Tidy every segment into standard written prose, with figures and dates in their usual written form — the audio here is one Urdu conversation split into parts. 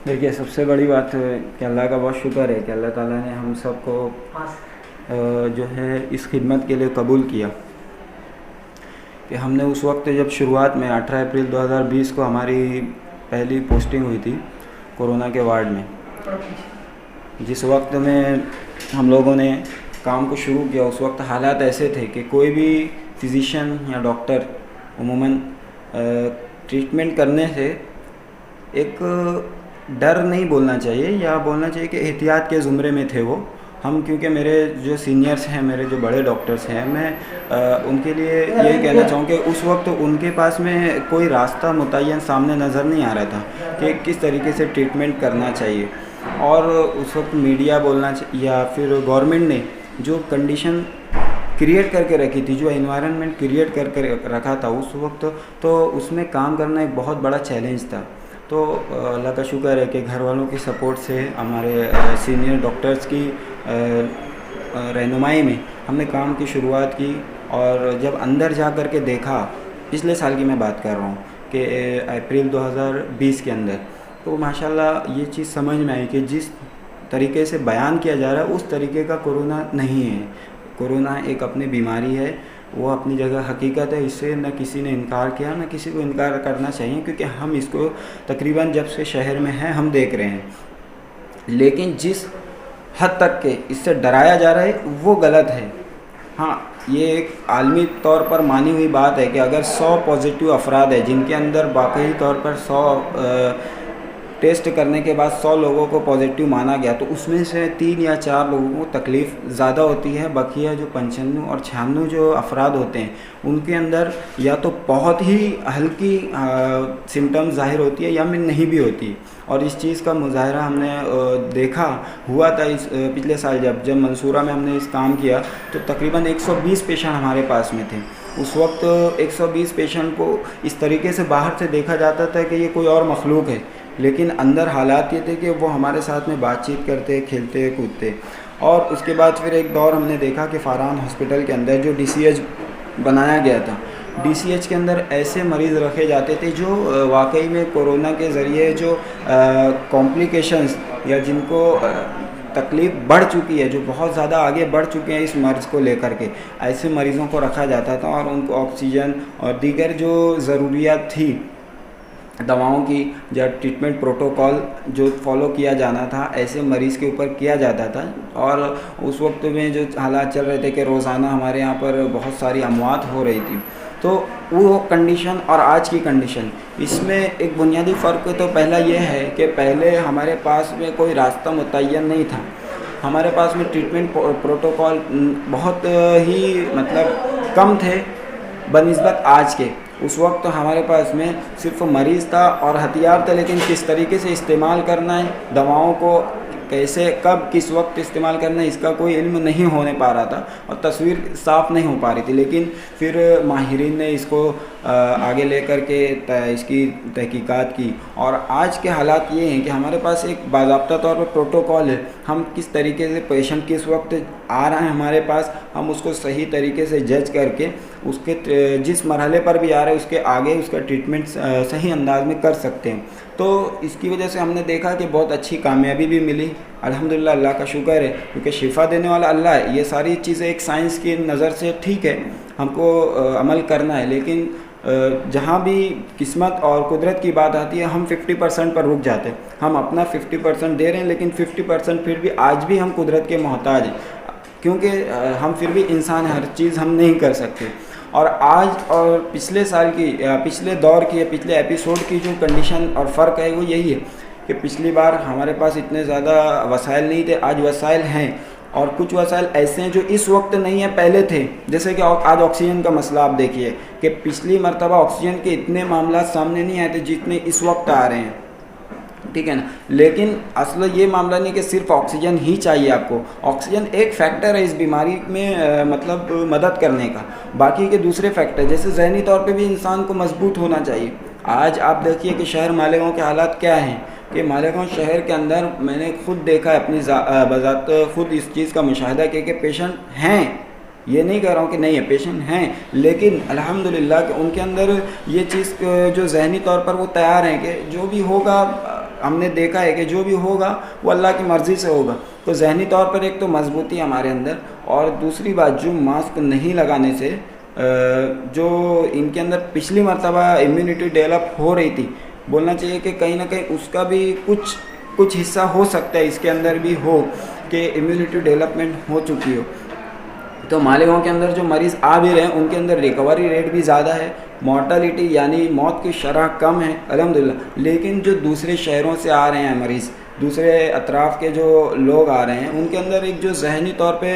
دیکھیے سب سے بڑی بات ہے کہ اللہ کا بہت شکر ہے کہ اللہ تعالیٰ نے ہم سب کو جو ہے اس خدمت کے لیے قبول کیا کہ ہم نے اس وقت جب شروعات میں 18 اپریل 2020 کو ہماری پہلی پوسٹنگ ہوئی تھی کورونا کے وارڈ میں، جس وقت میں ہم لوگوں نے کام کو شروع کیا اس وقت حالات ایسے تھے کہ کوئی بھی فزیشین یا ڈاکٹر عموماً ٹریٹمنٹ کرنے سے ایک ڈر نہیں بولنا چاہیے، یا بولنا چاہیے کہ احتیاط کے زمرے میں تھے وہ ہم، کیونکہ میرے جو سینئرس ہیں، میرے جو بڑے ڈاکٹرس ہیں، میں ان کے لیے یہ کہنا چاہوں کہ اس وقت ان کے پاس میں کوئی راستہ متعین سامنے نظر نہیں آ رہا تھا کہ کس طریقے سے ٹریٹمنٹ کرنا چاہیے. اور اس وقت میڈیا بولنا چاہیے یا پھر گورنمنٹ نے جو کنڈیشن کریٹ کر کے رکھی تھی، جو انوائرنمنٹ کریٹ کر کے رکھا تھا اس وقت، تو اس میں کام کرنا ایک بہت بڑا چیلنج تھا. تو اللہ کا شکر ہے کہ گھر والوں کی سپورٹ سے، ہمارے سینئر ڈاکٹرز کی رہنمائی میں ہم نے کام کی شروعات کی. اور جب اندر جا کر کے دیکھا، پچھلے سال کی میں بات کر رہا ہوں کہ اپریل 2020 کے اندر، تو ماشاءاللہ یہ چیز سمجھ میں آئی کہ جس طریقے سے بیان کیا جا رہا ہے اس طریقے کا کورونا نہیں ہے. کورونا ایک اپنی بیماری ہے، وہ اپنی جگہ حقیقت ہے، اس سے نہ کسی نے انکار کیا، نہ کسی کو انکار کرنا چاہیے، کیونکہ ہم اس کو تقریباً جب سے شہر میں ہیں ہم دیکھ رہے ہیں. لیکن جس حد تک کہ اس سے ڈرایا جا رہا ہے وہ غلط ہے. ہاں، یہ ایک عالمی طور پر مانی ہوئی بات ہے کہ اگر 100 پازیٹیو افراد ہیں جن کے اندر واقعی طور پر 100 ٹیسٹ کرنے کے بعد 100 لوگوں کو پازیٹیو مانا گیا، تو اس میں سے 3 یا 4 لوگوں کو تکلیف زیادہ ہوتی ہے. بقیہ جو 95 اور 96 جو افراد ہوتے ہیں ان کے اندر یا تو بہت ہی ہلکی سمٹم ظاہر ہوتی ہے یا میں نہیں بھی ہوتی. اور اس چیز کا مظاہرہ ہم نے دیکھا ہوا تھا اس پچھلے سال جب منصورہ میں ہم نے اس کام کیا، تو تقریباً 120 پیشنٹ ہمارے پاس میں تھے. اس وقت 120 پیشنٹ کو اس طریقے سے باہر سے دیکھا جاتا تھا کہ یہ کوئی اور مخلوق ہے، لیکن اندر حالات یہ تھے کہ وہ ہمارے ساتھ میں بات چیت کرتے، کھیلتے کودتے. اور اس کے بعد پھر ایک دور ہم نے دیکھا کہ فاران ہاسپٹل کے اندر جو DCH بنایا گیا تھا، DCH کے اندر ایسے مریض رکھے جاتے تھے جو واقعی میں کورونا کے ذریعے جو کمپلیکیشنز یا جن کو تکلیف بڑھ چکی ہے، جو بہت زیادہ آگے بڑھ چکے ہیں اس مرض کو لے کر کے، ایسے مریضوں کو رکھا جاتا تھا اور ان کو آکسیجن اور دیگر جو ضروریات تھی دواؤں کی، یا ٹریٹمنٹ پروٹوکول جو فالو کیا جانا تھا ایسے مریض کے اوپر کیا جاتا تھا. اور اس وقت میں جو حالات چل رہے تھے کہ روزانہ ہمارے یہاں پر بہت ساری اموات ہو رہی تھی، تو وہ کنڈیشن اور آج کی کنڈیشن، اس میں ایک بنیادی فرق تو پہلا یہ ہے کہ پہلے ہمارے پاس میں کوئی راستہ متعین نہیں تھا. ہمارے پاس میں ٹریٹمنٹ پروٹوکول بہت ہی کم تھے بنسبت آج کے. اس وقت ہمارے پاس میں صرف مریض تھا اور ہتھیار تھا، لیکن کس طریقے سے استعمال کرنا ہے دواؤں کو، کیسے کب کس وقت استعمال کرنا ہے، اس کا کوئی علم نہیں ہونے پا رہا تھا اور تصویر صاف نہیں ہو پا رہی تھی. لیکن پھر ماہرین نے اس کو آگے لے کر کے اس کی تحقیقات کی، اور آج کے حالات یہ ہیں کہ ہمارے پاس ایک باضابطہ طور پر پروٹوکول ہے. ہم کس طریقے سے پیشنٹ کس وقت آ رہا ہے ہمارے پاس، ہم اس کو صحیح طریقے سے جج کر کے اس کے جس مرحلے پر بھی آ رہا ہے اس کے آگے اس کا ٹریٹمنٹ صحیح انداز میں کر سکتے ہیں. تو اس کی وجہ سے ہم نے دیکھا کہ بہت اچھی کامیابی بھی ملی الحمدللہ. اللہ کا شکر ہے، کیونکہ شفا دینے والا اللہ ہے. یہ ساری چیزیں ایک سائنس کی نظر سے ٹھیک ہے، ہم کو عمل کرنا ہے، لیکن جہاں بھی قسمت اور قدرت کی بات آتی ہے ہم 50% پر رک جاتے ہیں. ہم اپنا 50% دے رہے ہیں، لیکن 50% پھر بھی آج بھی ہم قدرت کے محتاج ہیں، کیونکہ ہم پھر بھی انسان ہیں، ہر چیز ہم نہیں کر سکتے. اور آج اور پچھلے سال کی، پچھلے دور کی، پچھلے ایپیسوڈ کی جو کنڈیشن اور فرق ہے وہ یہی ہے کہ پچھلی بار ہمارے پاس اتنے زیادہ وسائل نہیں تھے، آج وسائل ہیں. اور کچھ وسائل ایسے ہیں جو اس وقت نہیں ہیں، پہلے تھے. جیسے کہ آج آکسیجن کا مسئلہ آپ دیکھیے کہ پچھلی مرتبہ آکسیجن کے اتنے معاملات سامنے نہیں آئے تھے جتنے اس وقت آ رہے ہیں، ٹھیک ہے نا. لیکن اصل یہ معاملہ نہیں کہ صرف آکسیجن ہی چاہیے آپ کو. آکسیجن ایک فیکٹر ہے اس بیماری میں مدد کرنے کا. باقی کے دوسرے فیکٹر جیسے ذہنی طور پہ بھی انسان کو مضبوط ہونا چاہیے. آج آپ دیکھیے کہ شہر مالیگاؤں کے حالات کیا ہیں، کہ مالیگاؤں شہر کے اندر میں نے خود دیکھا ہے، اپنی بذات خود اس چیز کا مشاہدہ کیا کہ پیشنٹ ہیں. یہ نہیں کہہ رہا ہوں کہ نہیں ہے، پیشنٹ ہیں، لیکن الحمدللہ کہ ان کے اندر یہ چیز جو ذہنی طور پر وہ تیار ہیں کہ جو بھی ہوگا ہم نے دیکھا ہے کہ جو بھی ہوگا وہ اللہ کی مرضی سے ہوگا. تو ذہنی طور پر ایک تو مضبوطی ہمارے اندر, اور دوسری بات جو ماسک نہیں لگانے سے جو ان کے اندر پچھلی مرتبہ امیونٹی ڈیولپ ہو رہی تھی, بولنا چاہیے کہ کہیں نہ کہیں اس کا بھی کچھ حصہ ہو سکتا ہے اس کے اندر بھی ہو کہ امیونٹی ڈیولپمنٹ ہو چکی ہو. تو مالیگاؤں کے اندر جو مریض آ بھی رہے ہیں ان کے اندر ریکوری ریٹ بھی زیادہ ہے, مورٹیلٹی یعنی موت کی شرح کم ہے الحمدللہ. لیکن جو دوسرے شہروں سے آ رہے ہیں مریض, دوسرے اطراف کے جو لوگ آ رہے ہیں, ان کے اندر ایک جو ذہنی طور پہ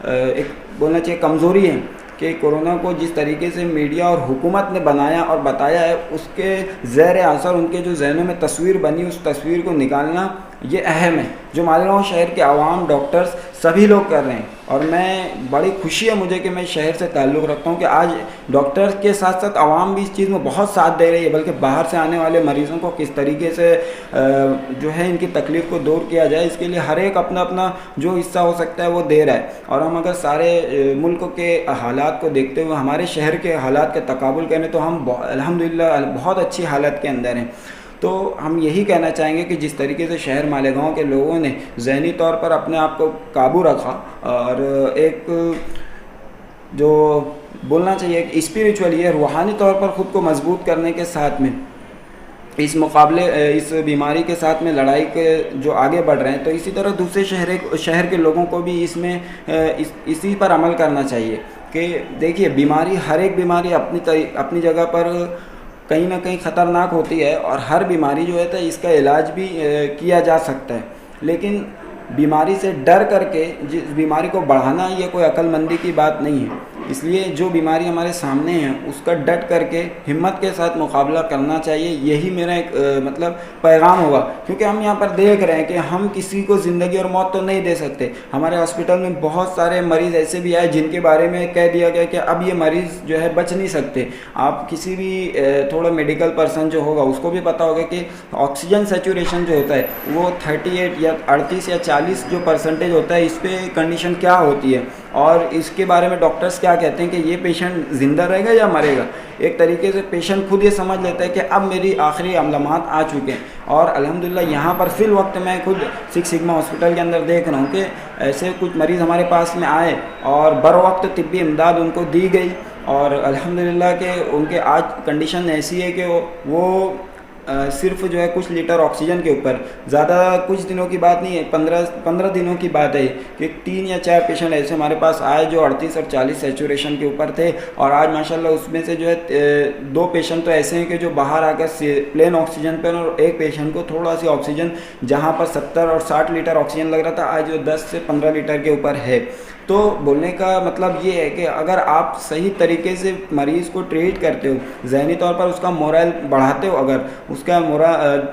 ایک بولنا چاہیے کمزوری ہے کہ کورونا کو جس طریقے سے میڈیا اور حکومت نے بنایا اور بتایا ہے, اس کے زیر اثر ان کے جو ذہنوں میں تصویر بنی, اس تصویر کو نکالنا یہ اہم ہے, جو مالیگاؤں شہر کے عوام, ڈاکٹرز سبھی لوگ کر رہے ہیں. اور میں بڑی خوشی ہے مجھے کہ میں شہر سے تعلق رکھتا ہوں کہ آج ڈاکٹرز کے ساتھ ساتھ عوام بھی اس چیز میں بہت ساتھ دے رہی ہے, بلکہ باہر سے آنے والے مریضوں کو کس طریقے سے جو ہے ان کی تکلیف کو دور کیا جائے, اس کے لیے ہر ایک اپنا اپنا جو حصہ ہو سکتا ہے وہ دے رہا ہے. اور ہم اگر سارے ملک کے حالات کو دیکھتے ہوئے ہمارے شہر کے حالات کا تقابل کریں تو ہم الحمدللہ بہت اچھی حالت کے اندر ہیں. تو ہم یہی کہنا چاہیں گے کہ جس طریقے سے شہر مالیگاؤں کے لوگوں نے ذہنی طور پر اپنے آپ کو قابو رکھا, اور ایک جو بولنا چاہیے کہ اسپریچولی روحانی طور پر خود کو مضبوط کرنے کے ساتھ میں اس مقابلے اس بیماری کے ساتھ میں لڑائی کے جو آگے بڑھ رہے ہیں, تو اسی طرح دوسرے شہر کے لوگوں کو بھی اس میں اسی پر عمل کرنا چاہیے کہ دیکھیے بیماری, ہر ایک بیماری اپنی جگہ پر کہیں نہ کہیں خطرناک ہوتی ہے, اور ہر بیماری جو ہے اس کا علاج بھی کیا جا سکتا ہے. لیکن بیماری سے ڈر کر کے جس بیماری کو بڑھانا یہ کوئی عقل مندی کی بات نہیں ہے. اس لیے جو بیماری ہمارے سامنے ہے اس کا ڈٹ کر کے ہمت کے ساتھ مقابلہ کرنا چاہیے. یہی میرا ایک مطلب پیغام ہوگا, کیونکہ ہم یہاں پر دیکھ رہے ہیں کہ ہم کسی کو زندگی اور موت تو نہیں دے سکتے. ہمارے ہاسپٹل میں بہت سارے مریض ایسے بھی آئے جن کے بارے میں کہہ دیا گیا کہ اب یہ مریض جو ہے بچ نہیں سکتے. آپ کسی بھی تھوڑا میڈیکل پرسن جو ہوگا اس کو بھی پتہ ہوگا کہ آکسیجن سیچوریشن جو ہوتا ہے وہ 38 یا 38 یا 40 جو پرسنٹیج ہوتا ہے, اس پہ کنڈیشن کیا ہوتی ہے, اور اس کے بارے میں ڈاکٹرز کیا کہتے ہیں کہ یہ پیشنٹ زندہ رہے گا یا مرے گا. ایک طریقے سے پیشنٹ خود یہ سمجھ لیتا ہے کہ اب میری آخری لمحات آ چکے ہیں. اور الحمدللہ یہاں پر فی الوقت میں خود سکس سگما ہاسپٹل کے اندر دیکھ رہا ہوں کہ ایسے کچھ مریض ہمارے پاس میں آئے اور بر وقت طبی امداد ان کو دی گئی, اور الحمدللہ کہ ان کے آج کنڈیشن ایسی ہے کہ وہ صرف جو ہے کچھ لیٹر آکسیجن کے اوپر, زیادہ کچھ دنوں کی بات نہیں ہے, 15 دنوں کی بات ہے کہ 3 یا 4 پیشنٹ ایسے ہمارے پاس آئے جو 38 اور 40 سیچوریشن کے اوپر تھے. اور آج ماشاءاللہ اس میں سے جو ہے 2 پیشنٹ تو ایسے ہیں کہ جو باہر آ کر پلین آکسیجن پہ, اور ایک پیشنٹ کو تھوڑا سی آکسیجن جہاں پر 70 اور 60 لیٹر آکسیجن لگ رہا تھا آج جو 10 سے 15 لیٹر کے اوپر ہے. تو بولنے کا مطلب یہ ہے کہ اگر آپ صحیح طریقے سے مریض کو ٹریٹ کرتے ہو, ذہنی طور پر اس کا مورائل بڑھاتے ہو, اگر اس کا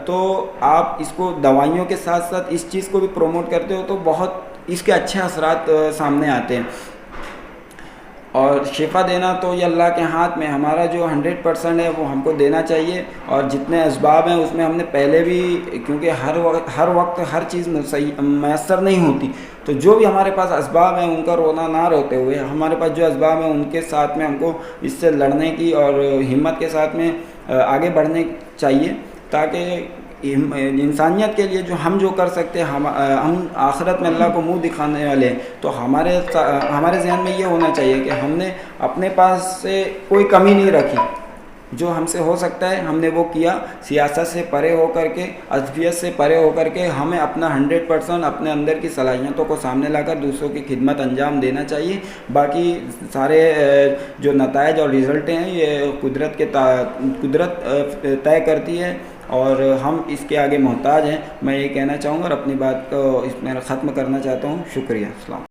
تو آپ اس کو دوائیوں کے ساتھ ساتھ اس چیز کو بھی پروموٹ کرتے ہو تو بہت اس کے اچھے اثرات سامنے آتے ہیں. اور شفا دینا تو یہ اللہ کے ہاتھ میں, ہمارا جو 100% ہے وہ ہم کو دینا چاہیے. اور جتنے اسباب ہیں اس میں ہم نے پہلے بھی, کیونکہ ہر وقت ہر چیز میسر نہیں ہوتی, تو جو بھی ہمارے پاس اسباب ہیں ان کا رونا نہ روتے ہوئے ہمارے پاس جو اسباب ہیں ان کے ساتھ میں ہم کو اس سے لڑنے کی اور ہمت کے ساتھ میں آگے بڑھنے چاہیے, تاکہ انسانیت کے لیے جو کر سکتے ہیں, ہم آخرت میں اللہ کو منہ دکھانے والے ہیں, تو ہمارے ذہن میں یہ ہونا چاہیے کہ ہم نے اپنے پاس سے کوئی کمی نہیں رکھی, جو ہم سے ہو سکتا ہے ہم نے وہ کیا. سیاست سے پرے ہو کر کے, عصبیت سے پرے ہو کر کے ہمیں اپنا 100% اپنے اندر کی صلاحیتوں کو سامنے لا کر دوسروں کی خدمت انجام دینا چاہیے. باقی سارے جو نتائج اور رزلٹ ہیں یہ قدرت طے کرتی ہے, اور ہم اس کے آگے محتاج ہیں. میں یہ کہنا چاہوں گا اور اپنی بات کو اس میں ختم کرنا چاہتا ہوں. شکریہ. السلام.